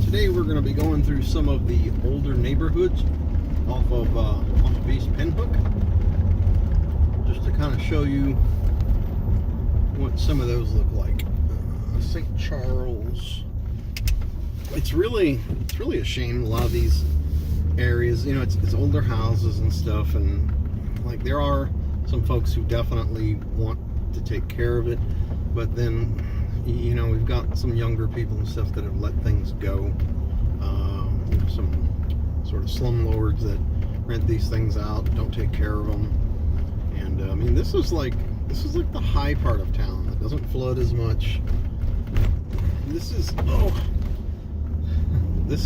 Today we're going to be going through some of the older neighborhoods off of East Pinhook, just to kind of show you what some of those look like. St. Charles. It's really a shame. A lot of these areas, it's older houses and stuff, and like there are some folks who definitely want to take care of it, but then we've got some younger people and stuff that have let things go. Some sort of slumlords that rent these things out, don't take care of them, and I mean this is like the high part of town. It doesn't flood as much. This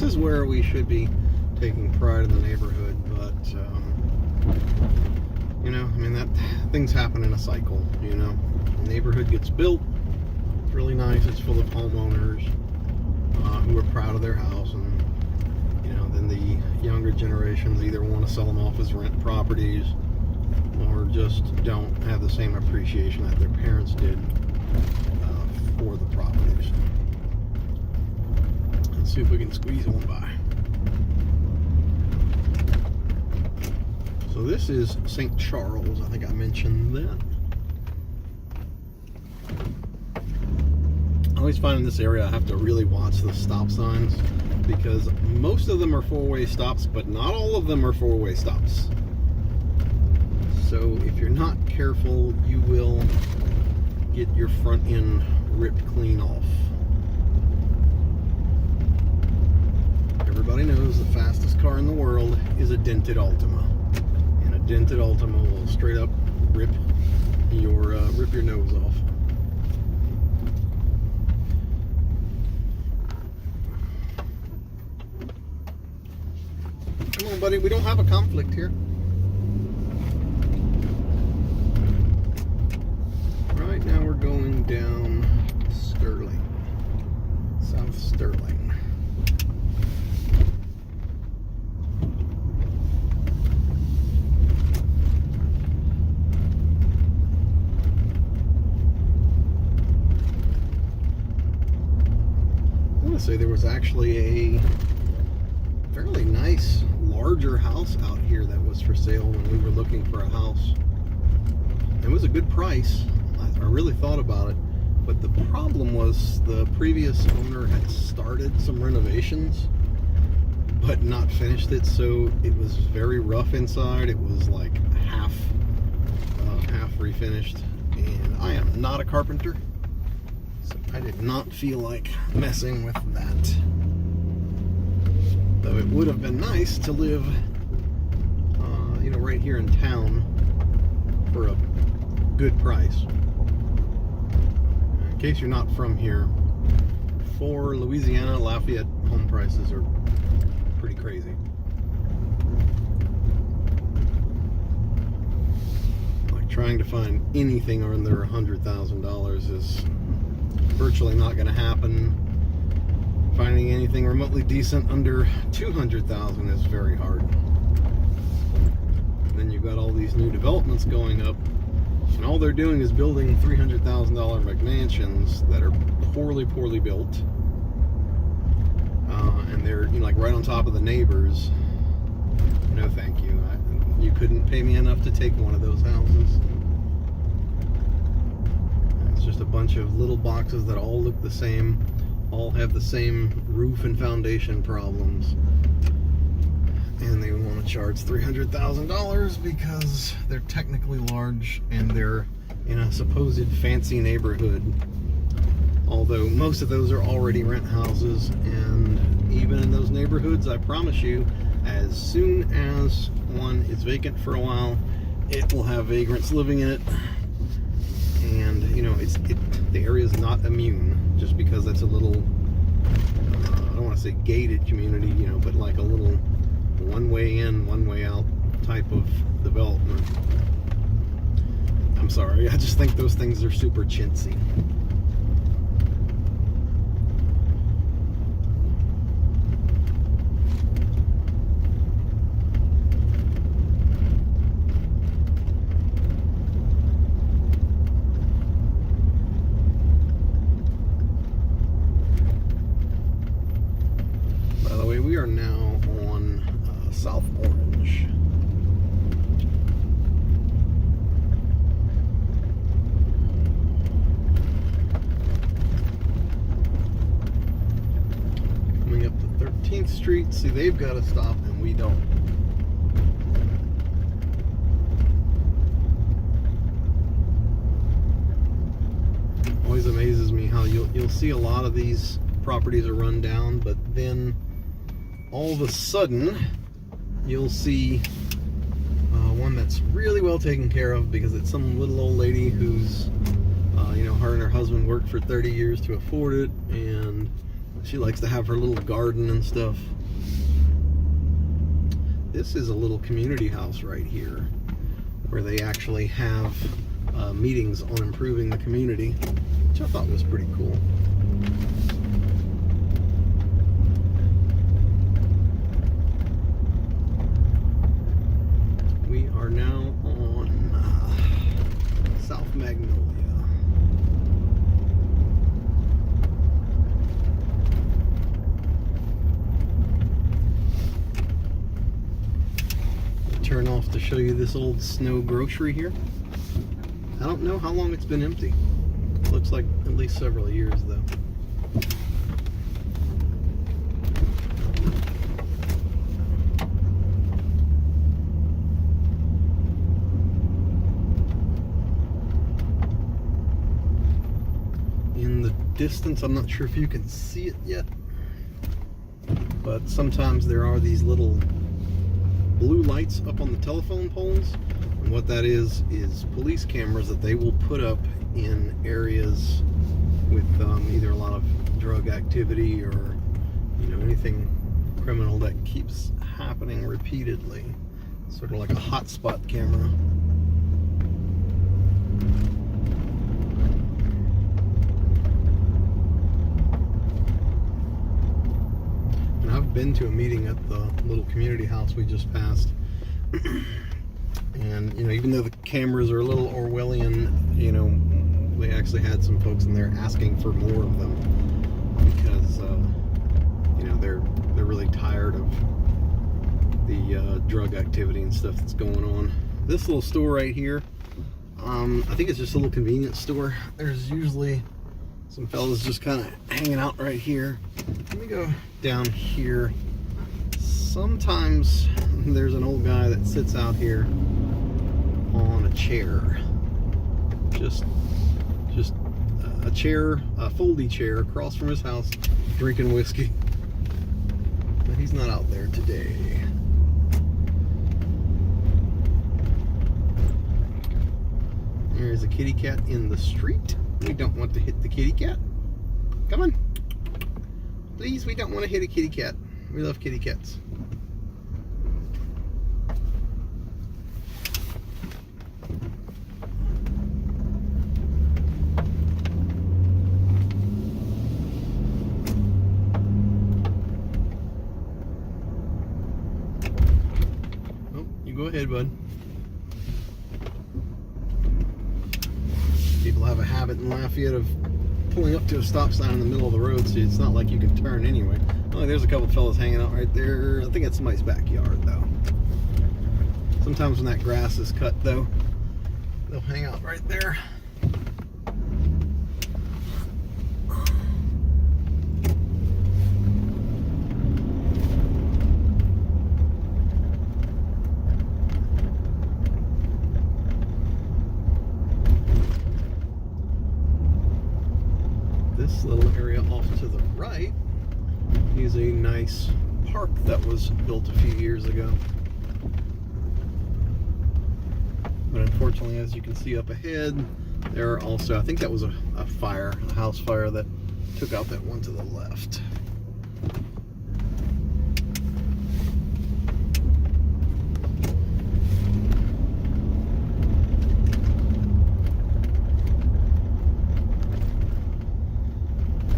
is where we should be taking pride in the neighborhood, but that things happen in a cycle. The neighborhood gets built, it's really nice, it's full of homeowners who are proud of their house, and then the younger generations either want to sell them off as rent properties or just don't have the same appreciation that their parents did for the properties. Let's see if we can squeeze one by. So this is St. Charles. I think I mentioned that. I always find in this area I have to really watch the stop signs, because most of them are four-way stops, but not all of them are four-way stops. So if you're not careful, you will get your front end ripped clean off. Everybody knows the fastest car in the world is a dented Altima, and a dented Altima will straight up rip your nose off. Come on, buddy, we don't have a conflict here. Right now we're going down Sterling, South Sterling. I want to say there was actually a fairly nice larger house out here that was for sale when we were looking for a house. It was a good price. I really thought about it, but the problem was the previous owner had started some renovations but not finished it, so it was very rough inside. It was like half refinished, and I am not a carpenter, so I did not feel like messing with that. Though it would have been nice to live right here in town for a good price. In case you're not from here, for Louisiana, Lafayette home prices are pretty crazy. Like trying to find anything under $100,000 is virtually not going to happen. Finding anything remotely decent under $200,000 is very hard. And then you've got all these new developments going up, and all they're doing is building $300,000 McMansions that are poorly built, and they're like right on top of the neighbors. No, thank you. You couldn't pay me enough to take one of those houses. It's just a bunch of little boxes that all look the same, all have the same roof and foundation problems, and they want to charge $300,000 because they're technically large and they're in a supposed fancy neighborhood, although most of those are already rent houses. And even in those neighborhoods, I promise you, as soon as one is vacant for a while, it will have vagrants living in it. And the area is not immune just because that's a little I don't want to say gated community, but like a little one way in, one way out type of development. I'm sorry, I just think those things are super chintzy. See, they've got to stop and we don't. Always amazes me how you'll see a lot of these properties are run down, but then all of a sudden you'll see one that's really well taken care of because it's some little old lady who's her and her husband worked for 30 years to afford it, and she likes to have her little garden and stuff. This is a little community house right here where they actually have meetings on improving the community, which I thought was pretty cool. We are now on South Magnolia. Turn off to show you this old snow grocery here. I don't know how long it's been empty. Looks like at least several years though. In the distance, I'm not sure if you can see it yet, but sometimes there are these little blue lights up on the telephone poles, and what that is police cameras that they will put up in areas with either a lot of drug activity or anything criminal that keeps happening repeatedly. Sort of like a hotspot camera. And I've been to a meeting at the little community house we just passed. And even though the cameras are a little Orwellian, they actually had some folks in there asking for more of them because they're really tired of the drug activity and stuff that's going on. This little store right here, I think it's just a little convenience store. There's usually some fellas just kind of hanging out right here. Let me go down here. Sometimes there's an old guy that sits out here on a chair, just a chair, a foldy chair across from his house, drinking whiskey. But he's not out there today. There's a kitty cat in the street. We don't want to hit the kitty cat. Come on. Please, we don't want to hit a kitty cat. We love kitty cats. Oh, you go ahead, bud. People have a habit in Lafayette of pulling up to a stop sign in the middle of the road, so it's not like you can turn anyway. Oh, there's a couple fellas hanging out right there. I think it's somebody's backyard, though. Sometimes when that grass is cut, though, they'll hang out right there. This little area off to the right is a nice park that was built a few years ago. But unfortunately, as you can see up ahead, there are also, I think that was a fire, a house fire that took out that one to the left.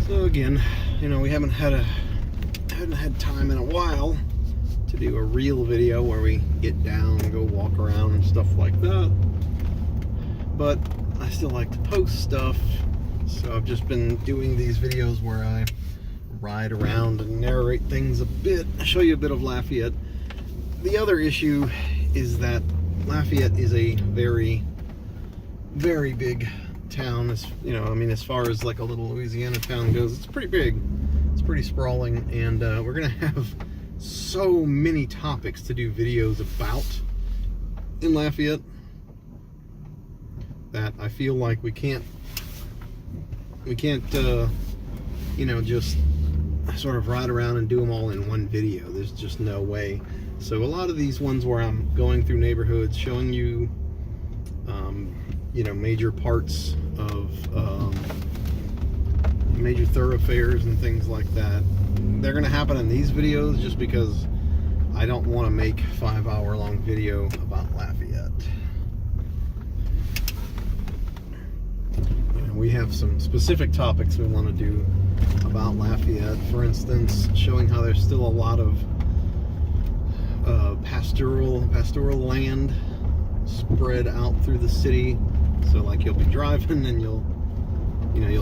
So again, we haven't had time in a while to do a real video where we get down and go walk around and stuff like that. But I still like to post stuff, so I've just been doing these videos where I ride around and narrate things a bit, show you a bit of Lafayette. The other issue is that Lafayette is a very, very big town. As as far as like a little Louisiana town goes, it's pretty big. It's pretty sprawling, and we're gonna have so many topics to do videos about in Lafayette that I feel like we can't you know, just sort of ride around and do them all in one video. There's just no way. So a lot of these ones where I'm going through neighborhoods, showing you you know, major parts of major thoroughfares and things like that, they're gonna happen in these videos just because I don't want to make a 5-hour long video about Lafayette. And we have some specific topics we want to do about Lafayette. For instance, showing how there's still a lot of pastoral land spread out through the city. So like you'll be driving and you'll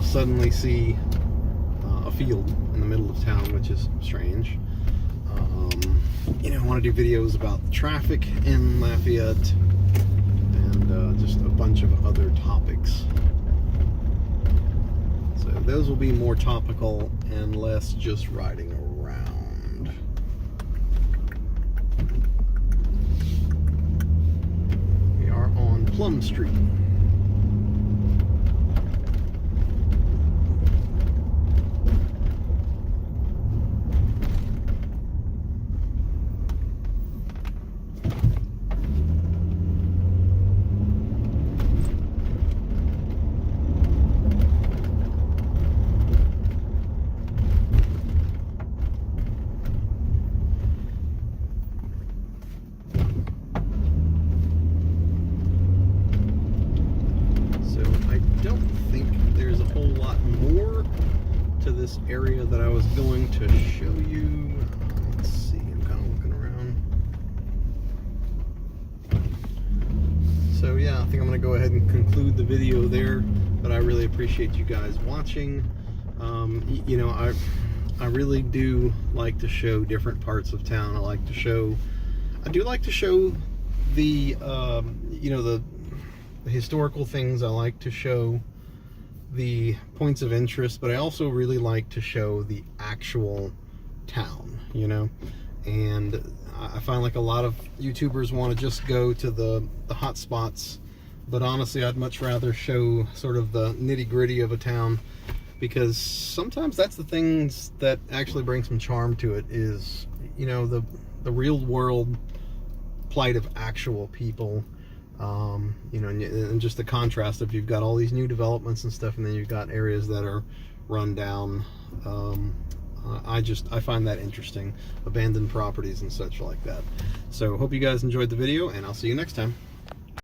suddenly see a field in the middle of town, which is strange. You know, I want to do videos about the traffic in Lafayette and just a bunch of other topics. So those will be more topical and less just riding around. We are on Plum Street. This area that I was going to show you. Let's see, I'm kind of looking around. So yeah, I think I'm going to go ahead and conclude the video there, but I really appreciate you guys watching. You know, I really do like to show different parts of town. I do like to show the you know, the historical things. I like to show the points of interest, but I also really like to show the actual town, you know. And I find like a lot of YouTubers want to just go to the hot spots, but honestly I'd much rather show sort of the nitty-gritty of a town, because sometimes that's the things that actually bring some charm to it, is, you know, the real world plight of actual people. You know, and just the contrast of, you've got all these new developments and stuff, and then you've got areas that are run down. I find that interesting, abandoned properties and such like that. So hope you guys enjoyed the video, and I'll see you next time.